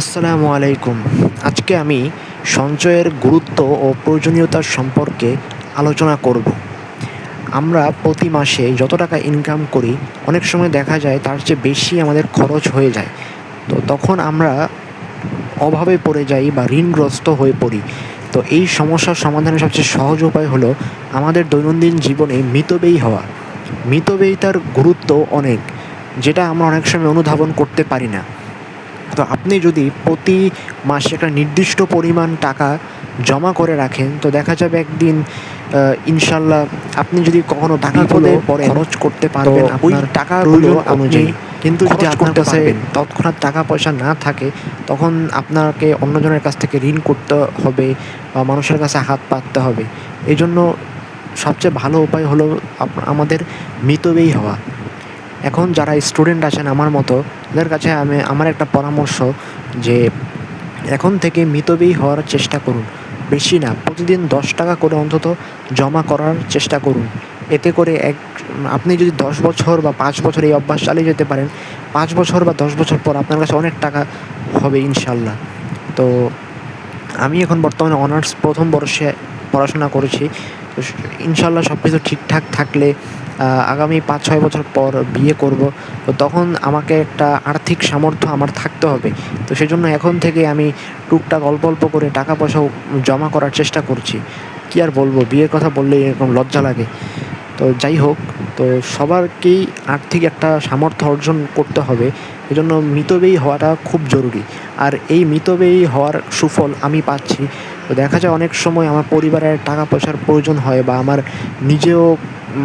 আসসালামু আলাইকুম। আজকে আমি সঞ্চয়ের গুরুত্ব ও প্রয়োজনীয়তা সম্পর্কে আলোচনা করব। আমরা প্রতি মাসে যত টাকা ইনকাম করি, অনেক সময় দেখা যায় তার চেয়ে বেশি আমাদের খরচ হয়ে যায়। তো তখন আমরা অভাবে পড়ে যাই বা ঋণগ্রস্ত হয়ে পড়ি। তো এই সমস্যার সমাধানের সবচেয়ে সহজ উপায় হলো আমাদের দৈনন্দিন জীবনে মিতব্যয়ী হওয়া। মিতব্যয়িতার গুরুত্ব অনেক, যেটা আমরা অনেক সময় অনুধাবন করতে পারি না। তো আপনি যদি প্রতি মাসে একটা নির্দিষ্ট পরিমাণ টাকা জমা করে রাখেন, তো দেখা যাবে একদিন ইনশাল্লাহ আপনি যদি কখনো টাকাগুলো খরচ করতে পারবেন ওই টাকাগুলো অনুযায়ী। কিন্তু যদি আপনার কাছে তৎক্ষণাৎ টাকা পয়সা না থাকে, তখন আপনাকে অন্যজনের কাছ থেকে ঋণ করতে হবে বা মানুষের কাছে হাত পাততে হবে। এই জন্য সবচেয়ে ভালো উপায় হলো আমাদের মিতব্যয়ী হওয়া। এখন যারা স্টুডেন্ট আছেন আমার মতো, তাদের কাছে আমার একটা পরামর্শ যে এখন থেকে মিতব্যয়ী হওয়ার চেষ্টা করুন। বেশি না, প্রতিদিন 10 টাকা করে অন্তত জমা করার চেষ্টা করুন। এতে করে আপনি যদি 10 বছর বা 5 বছর এই অভ্যাস চালিয়ে যেতে পারেন, 5 বছর বা 10 বছর পর আপনার কাছে অনেক টাকা হবে ইনশাল্লাহ। তো আমি এখন বর্তমানে অনার্স প্রথম বর্ষে পড়াশোনা করেছি। তো ইনশাল্লাহ সব কিছু ঠিকঠাক থাকলে আগামী 5-6 বছর পর বিয়ে করব। তো তখন আমাকে একটা আর্থিক সামর্থ্য আমার থাকতে হবে। তো সেজন্য এখন থেকে আমি টুকটাক অল্প অল্প করে টাকা পয়সাও জমা করার চেষ্টা করছি। কী আর বলবো, বিয়ের কথা বললেই এরকম লজ্জা লাগে। তো যাই হোক, তো সবারকেই আর্থিক একটা সামর্থ্য অর্জন করতে হবে। এজন্য মিতব্যয়ী হওয়াটা খুব জরুরি। আর এই মিতব্যয়ী হওয়ার সুফল আমি পাচ্ছি। তো দেখা যায় অনেক সময় আমার পরিবারের টাকা পয়সার প্রয়োজন হয় বা আমার নিজেও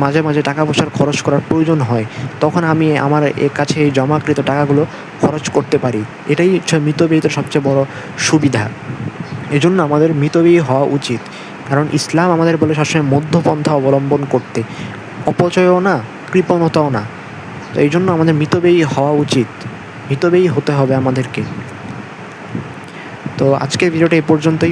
মাঝে মাঝে টাকা পয়সার খরচ করার প্রয়োজন হয়। তখন আমি আমার কাছে এই জমাকৃত টাকাগুলো খরচ করতে পারি। এটাই হচ্ছে মিতব্যয়িতার সবচেয়ে বড় সুবিধা। এজন্য আমাদের মিতব্যয়ী হওয়া উচিত। কারণ ইসলাম আমাদের বলে সবসময় মধ্যপন্থা অবলম্বন করতে, অপচয়ও না, কৃপণতাও না। তো এই জন্য আমাদের মিতব্যয়ী হওয়া উচিত, মিতব্যয়ী হতে হবে আমাদেরকে। তো আজকের ভিডিওটা এই পর্যন্তই।